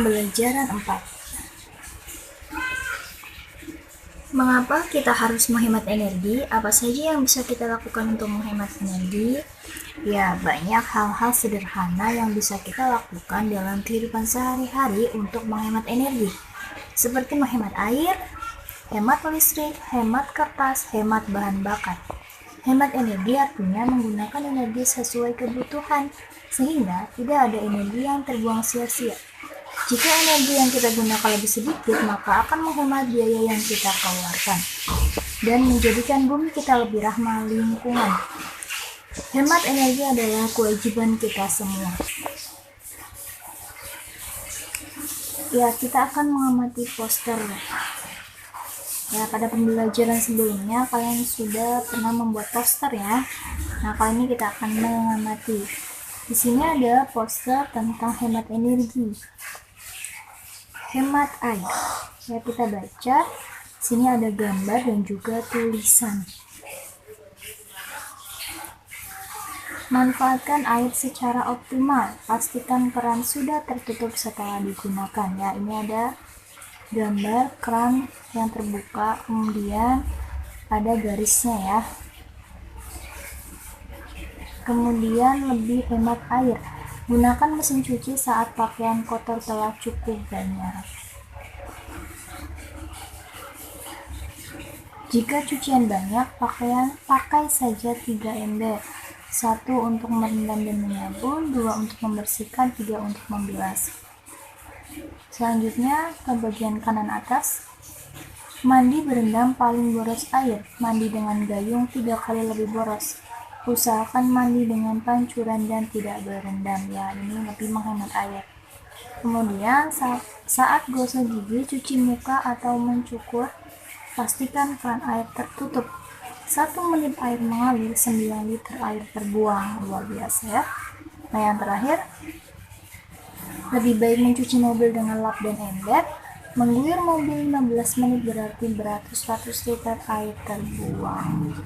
Pembelajaran 4. Mengapa kita harus menghemat energi? Apa saja yang bisa kita lakukan untuk menghemat energi? Ya, banyak hal-hal sederhana yang bisa kita lakukan dalam kehidupan sehari-hari untuk menghemat energi. Seperti menghemat air, hemat listrik, hemat kertas, hemat bahan bakar. Hemat energi artinya menggunakan energi sesuai kebutuhan, sehingga tidak ada energi yang terbuang sia-sia. Jika energi yang kita gunakan lebih sedikit, maka akan menghemat biaya yang kita keluarkan dan menjadikan bumi kita lebih ramah lingkungan. Hemat energi adalah kewajiban kita semua. Ya, kita akan mengamati poster. Ya, pada pembelajaran sebelumnya kalian sudah pernah membuat poster ya. Nah, kali ini kita akan mengamati. Di sini ada poster tentang hemat energi. Hemat air. Ya, kita baca. Sini ada gambar dan juga tulisan. Manfaatkan air secara optimal. Pastikan keran sudah tertutup setelah digunakan. Ya, ini ada gambar keran yang terbuka, kemudian ada garisnya ya. Kemudian lebih hemat air. Gunakan mesin cuci saat pakaian kotor telah cukup banyak. Jika cucian banyak, pakai saja 3 ember. 1 untuk merendam dan menyabun, 2 untuk membersihkan, 3 untuk membilas. Selanjutnya ke bagian kanan atas. Mandi berendam paling boros air. Mandi dengan gayung 3 kali lebih boros. Usahakan mandi dengan pancuran dan tidak berendam. Ya, ini lebih menghemat air. Kemudian saat gosok gigi, cuci muka atau mencukur, pastikan keran air tertutup. 1 menit air mengalir, 9 liter air terbuang. Luar biasa ya. Nah, yang terakhir, lebih baik mencuci mobil dengan lap dan ember. Mengguyur mobil 15 menit berarti beratus-ratus liter air terbuang.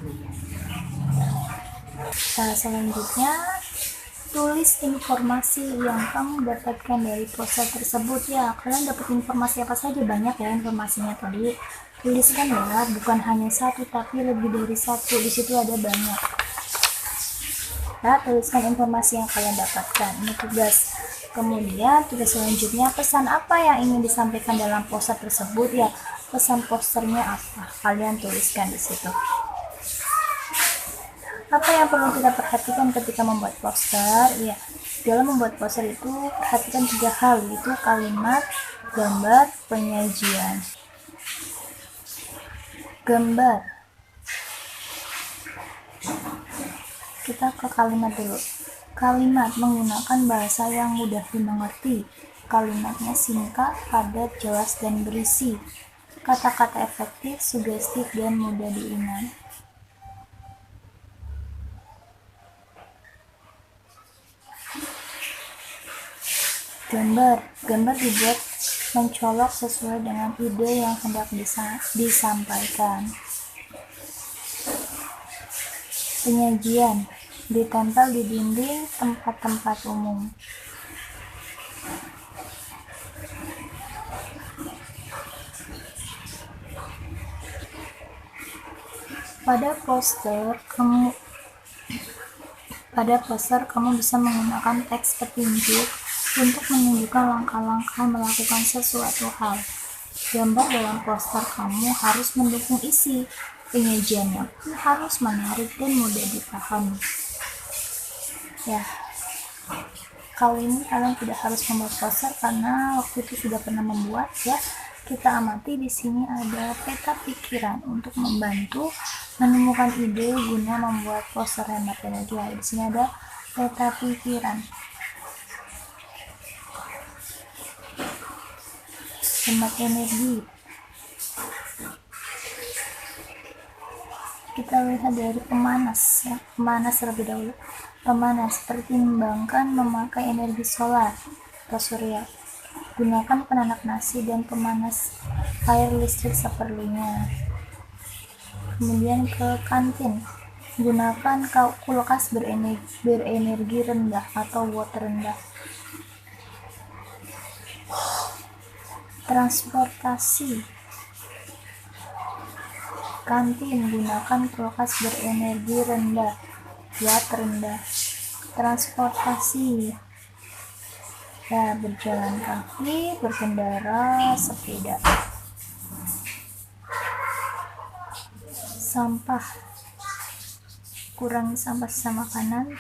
Nah, selanjutnya tulis informasi yang kamu dapatkan dari poster tersebut. Ya, kalian dapat informasi apa saja? Banyak ya informasinya tadi. Tuliskan ya, bukan hanya 1 tapi lebih dari 1. Di situ ada banyak. Nah, tuliskan informasi yang kalian dapatkan. Ini tugas. Kemudian tugas selanjutnya, pesan apa yang ingin disampaikan dalam poster tersebut? Ya, pesan posternya apa? Kalian tuliskan di situ. Apa yang perlu kita perhatikan ketika membuat poster? Ya, dalam membuat poster itu perhatikan 3 hal, yaitu kalimat, gambar, penyajian. Gambar. Kita ke kalimat dulu. Kalimat menggunakan bahasa yang mudah dimengerti. Kalimatnya singkat, padat, jelas, dan berisi. Kata-kata efektif, sugestif, dan mudah diingat. Gambar dibuat mencolok sesuai dengan ide yang hendak disampaikan. Penyajian ditempel di dinding tempat-tempat umum. Pada poster kamu bisa menggunakan teks petunjuk untuk menunjukkan langkah-langkah melakukan sesuatu hal. Gambar dalam poster kamu harus mendukung isi. Penyajiannya pun harus menarik dan mudah dipahami. Ya, kali ini kalian tidak harus membuat poster karena waktu itu sudah pernah membuat ya. Kita amati di sini ada peta pikiran untuk membantu menemukan ide guna membuat poster hemat energi. Di sini ada peta pikiran. Hemat energi. Kita lihat dari pemanas ya. Pemanas terlebih dahulu. Pemanas, pertimbangkan memakai energi solar atau surya. Gunakan penanak nasi dan pemanas air listrik seperlunya. Kemudian ke kantin. Gunakan kulkas berenergi rendah atau watt rendah. Transportasi. Kantin, gunakan kulkas berenergi rendah, ya terendah. Transportasi, ya berjalan kaki, berkendara, sepeda. Sampah, kurangi sampah sisa makanan,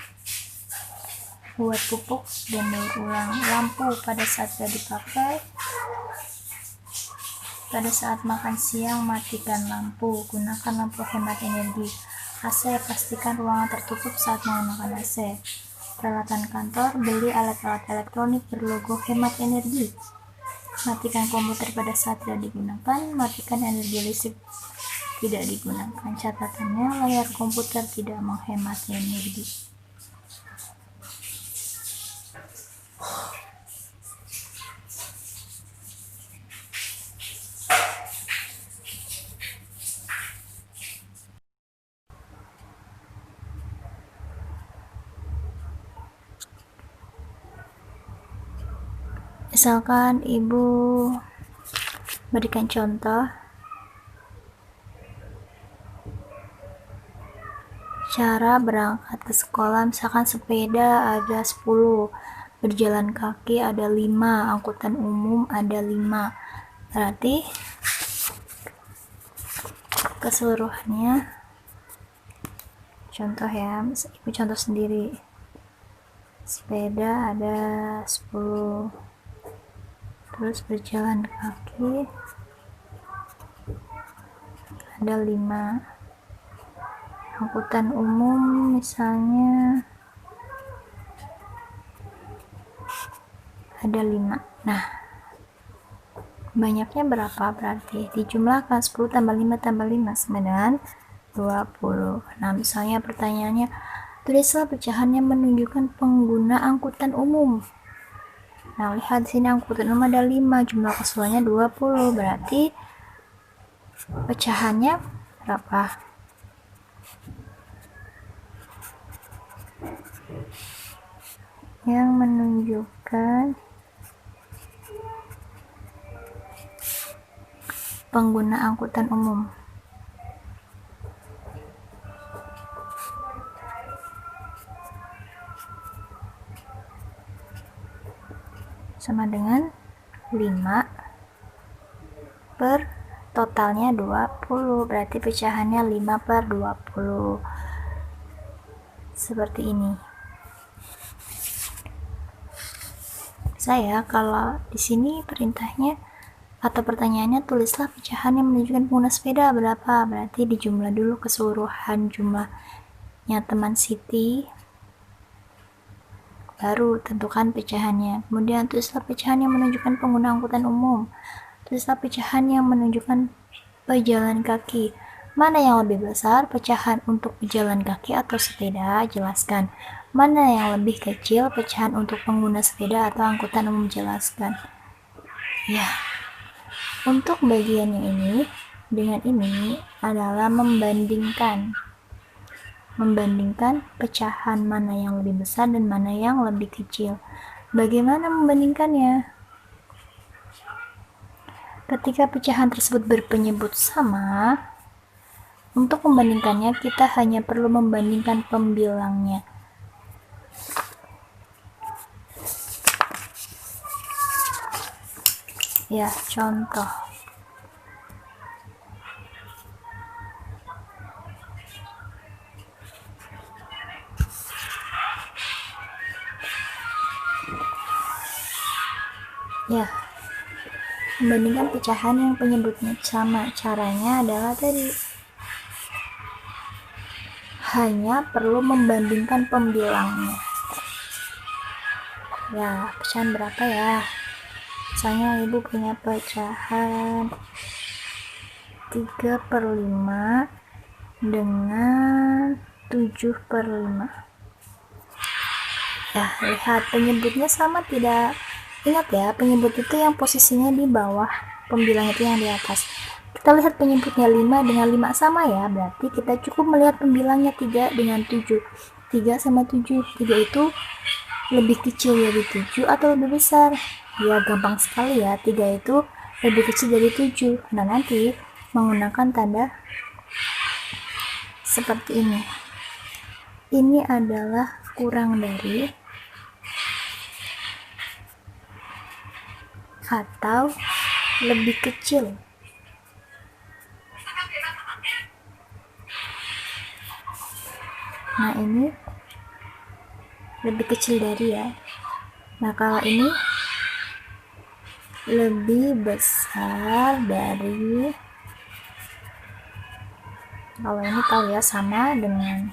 buat pupuk dan daur ulang. Lampu, pada saat tidak dipakai, pada saat makan siang matikan lampu, gunakan lampu hemat energi. AC, pastikan ruangan tertutup saat menggunakan AC. Peralatan kantor, beli alat-alat elektronik berlogo hemat energi. Matikan komputer pada saat tidak digunakan, matikan energi listrik tidak digunakan. Catatannya, layar komputer tidak menghemat energi. Misalkan ibu berikan contoh cara berangkat ke sekolah, misalkan sepeda ada 10, berjalan kaki ada 5, angkutan umum ada 5. Berarti keseluruhannya, contoh ya, ibu contoh sendiri, sepeda ada 10, terus berjalan kaki ada 5, angkutan umum misalnya ada 5. Nah, banyaknya berapa? Berarti dijumlahkan 10 tambah 5 tambah 5 sama dengan 20. Nah, misalnya pertanyaannya, tulislah pecahan yang menunjukkan pengguna angkutan umum. Nah, lihat sini angkutan umum ada 5, jumlah keseluruhannya 20, berarti pecahannya berapa? Yang menunjukkan pengguna angkutan umum. Sama dengan 5 per totalnya 20, berarti pecahannya 5 per 20. Seperti ini. Saya kalau di sini perintahnya atau pertanyaannya, tulislah pecahan yang menunjukkan pengguna sepeda berapa. Berarti dijumlah dulu keseluruhan jumlahnya teman Siti, baru tentukan pecahannya. Kemudian tulislah pecahan yang menunjukkan pengguna angkutan umum. Tulislah pecahan yang menunjukkan pejalan kaki. Mana yang lebih besar, pecahan untuk pejalan kaki atau sepeda? Jelaskan. Mana yang lebih kecil, pecahan untuk pengguna sepeda atau angkutan umum? Jelaskan. Ya, untuk bagian yang ini dengan ini adalah membandingkan pecahan mana yang lebih besar dan mana yang lebih kecil. Bagaimana membandingkannya? Ketika pecahan tersebut berpenyebut sama, untuk membandingkannya kita hanya perlu membandingkan pembilangnya. Ya, contoh. Ya, membandingkan pecahan yang penyebutnya sama. Caranya adalah tadi, hanya perlu membandingkan pembilangnya. Ya, pecahan berapa ya? Misalnya ibu punya pecahan 3/5 dengan 7/5. Ya, lihat penyebutnya sama tidak? Ingat ya, penyebut itu yang posisinya di bawah, pembilang itu yang di atas. Kita lihat penyebutnya 5 dengan 5 sama ya, berarti kita cukup melihat pembilangnya 3 dengan 7. 3 sama 7, 3 itu lebih kecil dari 7 atau lebih besar? Ya, gampang sekali ya, 3 itu lebih kecil dari 7. Nah, nanti menggunakan tanda seperti ini. Ini adalah kurang dari atau lebih kecil. Nah, ini lebih kecil dari ya. Nah, kalau ini lebih besar dari, kalau ini tahu ya, sama dengan.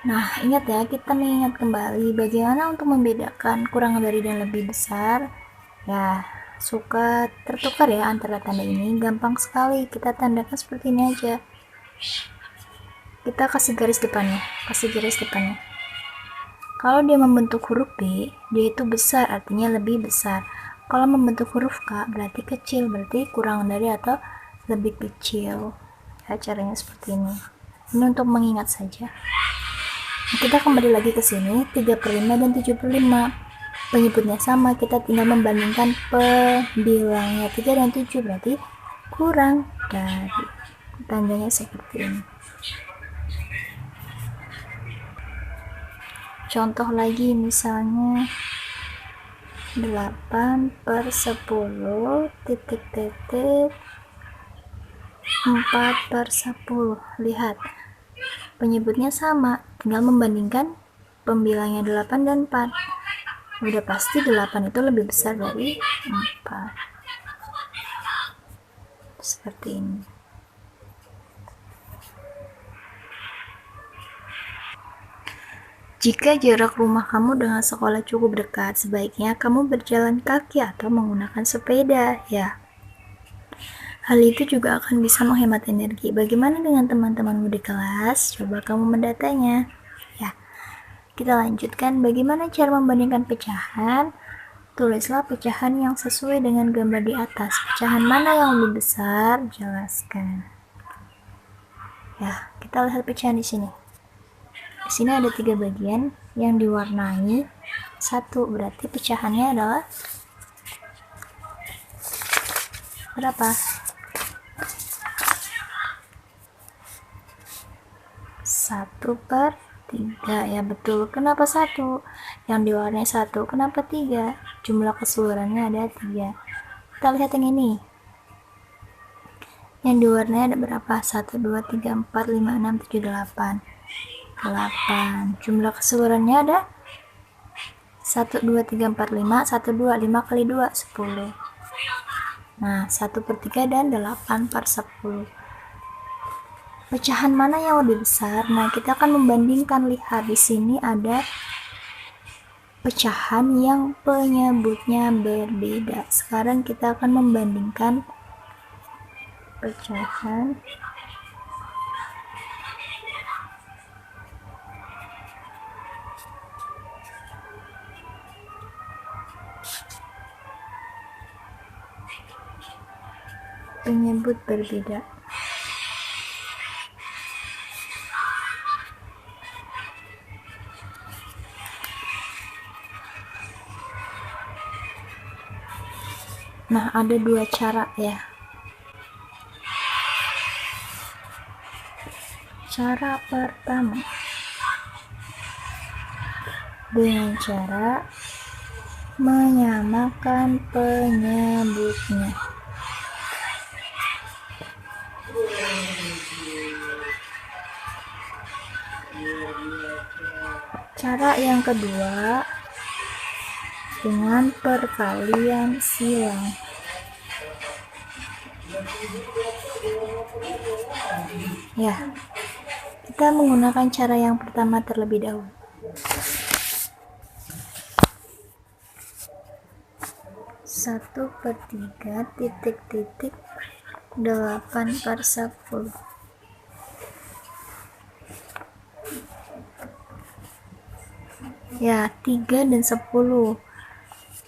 Nah, ingat ya, kita mengingat kembali bagaimana untuk membedakan kurang dari dan lebih besar. Ya, suka tertukar ya antara tanda ini. Gampang sekali, kita tandakan seperti ini aja. Kita kasih garis depannya. Kalau dia membentuk huruf B, dia itu besar, artinya lebih besar. Kalau membentuk huruf K, berarti kecil, berarti kurang dari atau lebih kecil. Ya, caranya seperti ini. Ini untuk mengingat saja. Kita kembali lagi ke sini, 3/5 dan 7/5. Penyebutnya sama, kita tinggal membandingkan pembilangnya 3 dan 7, berarti kurang dari. Tandanya seperti ini. Contoh lagi, misalnya 8/10 titik 4/10. Lihat, penyebutnya sama, tinggal membandingkan pembilangnya 8 dan 4. Udah pasti 8 itu lebih besar dari 4. Seperti ini. Jika jarak rumah kamu dengan sekolah cukup dekat, sebaiknya kamu berjalan kaki atau menggunakan sepeda, ya. Hal itu juga akan bisa menghemat energi. Bagaimana dengan teman-temanmu di kelas? Coba kamu mendatanya. Ya, kita lanjutkan. Bagaimana cara membandingkan pecahan? Tulislah pecahan yang sesuai dengan gambar di atas. Pecahan mana yang lebih besar? Jelaskan. Ya, kita lihat pecahan di sini. Di sini ada 3 bagian yang diwarnai 1, berarti pecahannya adalah berapa? 1/3, ya betul. Kenapa 1? Yang diwarnai 1, kenapa 3? Jumlah keseluruhannya ada 3. Kita lihat yang ini. Yang diwarnai ada berapa? 1, 2, 3, 4, 5, 6, 7, 8. 8. Jumlah keseluruhannya ada 1, 2, 3, 4, 5. 1, 2, 5 kali 2, 10. Nah, 1/3 dan 8/10. Pecahan mana yang lebih besar? Nah, kita akan membandingkan. Lihat, di sini ada pecahan yang penyebutnya berbeda. Sekarang kita akan membandingkan pecahan penyebut berbeda. Nah, ada 2 cara ya. Cara pertama, dengan cara menyamakan penyebutnya. Cara yang kedua, dengan perkalian silang. Ya, kita menggunakan cara yang pertama terlebih dahulu. 1/3 titik 8/10. Ya, 3 dan 10.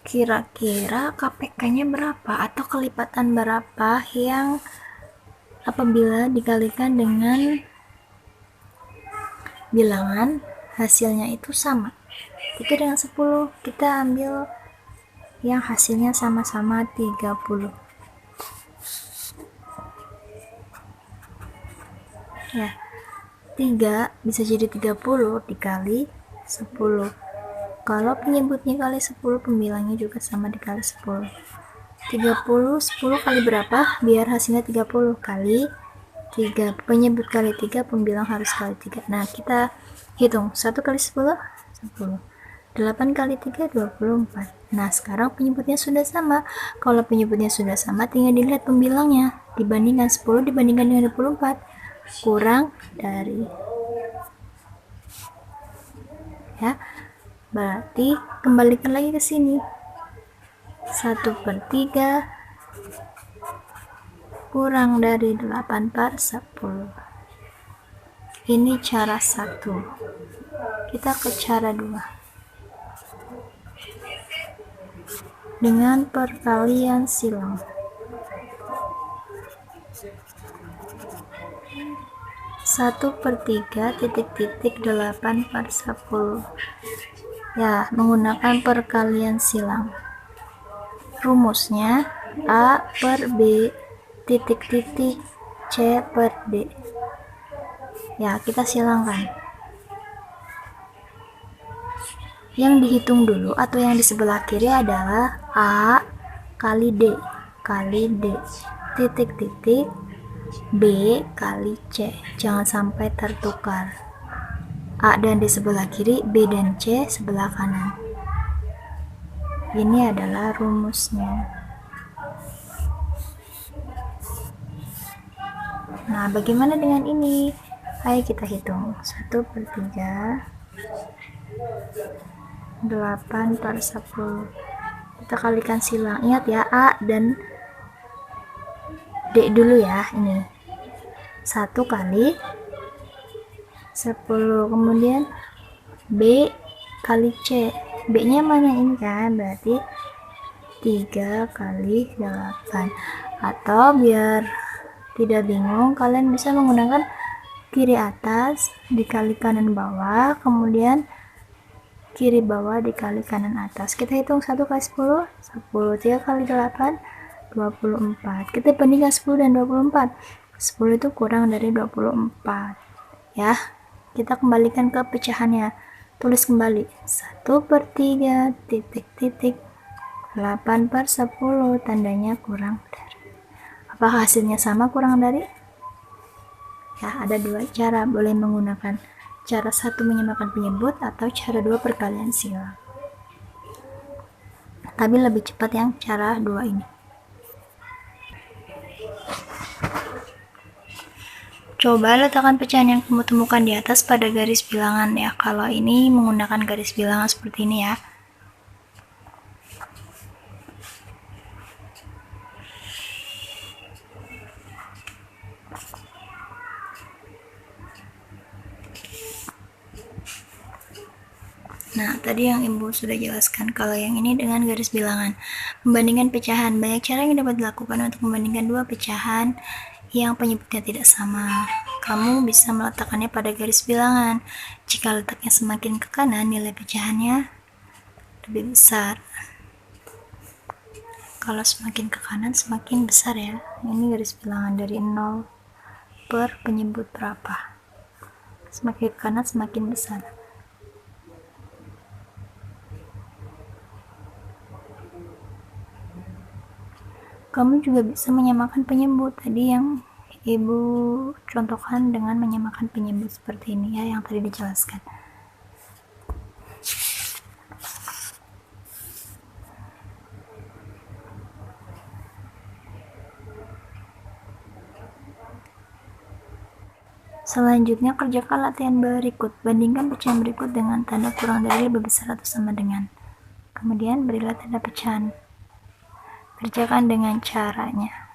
Kira-kira KPK-nya berapa atau kelipatan berapa yang apabila dikalikan dengan bilangan hasilnya itu sama? 3 dengan 10, kita ambil yang hasilnya sama-sama 30. Ya, 3 bisa jadi 30 dikali 10. Kalau penyebutnya kali 10, pembilangnya juga sama dikali 10. 30, 10 kali berapa? Biar hasilnya 30 kali 3. Penyebut kali 3, pembilang harus kali 3. Nah, kita hitung. 1 kali 10, 10. 8 kali 3, 24. Nah, sekarang penyebutnya sudah sama. Kalau penyebutnya sudah sama, tinggal dilihat pembilangnya. Dibandingkan 10 dibandingkan dengan 24. Kurang dari. Ya, berarti kembalikan lagi ke sini. 1/3 kurang dari 8/10. Ini cara 1. Kita ke cara 2. Dengan perkalian silang. 1/3 titik-titik 8/10. Ya, menggunakan perkalian silang. Rumusnya A per B titik-titik C per D. Ya, kita silangkan. Yang dihitung dulu atau yang di sebelah kiri adalah A kali D titik-titik B kali C. Jangan sampai tertukar. A dan D sebelah kiri, B dan C sebelah kanan. Ini adalah rumusnya. Nah, bagaimana dengan ini? Ayo kita hitung. 1/3 8/10. Kita kalikan silang. Ingat ya, A dan D dulu ya. Ini 1 kali 10. Kemudian B kali C. B nya mana ini kan? Berarti 3 kali 8. Atau biar tidak bingung, kalian bisa menggunakan kiri atas dikali kanan bawah, kemudian kiri bawah dikali kanan atas. Kita hitung 1 kali 10, 10. 3 kali 8, 24. Kita bandingkan 10 dan 24. 10 itu kurang dari 24. Ya, kita kembalikan ke pecahannya. Tulis kembali. 1/3 titik-titik 8/10. Tandanya kurang dari. Apakah hasilnya sama kurang dari? Ya, ada dua cara. Boleh menggunakan cara 1 menyamakan penyebut atau cara 2 perkalian silang. Tapi lebih cepat yang cara 2 ini. Coba letakkan pecahan yang kamu temukan di atas pada garis bilangan ya. Kalau ini menggunakan garis bilangan seperti ini ya. Nah, tadi yang Ibu sudah jelaskan. Kalau yang ini dengan garis bilangan. Membandingkan pecahan. Banyak cara yang dapat dilakukan untuk membandingkan dua pecahan yang penyebutnya tidak sama. Kamu bisa meletakkannya pada garis bilangan. Jika letaknya semakin ke kanan, nilai pecahannya lebih besar. Kalau semakin ke kanan, semakin besar ya. Ini garis bilangan dari 0 per penyebut berapa. Semakin ke kanan, semakin besar. Kamu juga bisa menyamakan penyebut tadi yang Ibu contohkan dengan menyamakan penyebut seperti ini ya, yang tadi dijelaskan. Selanjutnya, kerjakan latihan berikut. Bandingkan pecahan berikut dengan tanda kurang dari, lebih besar atau sama dengan. Kemudian berilah tanda pecahan. Kerjakan dengan caranya.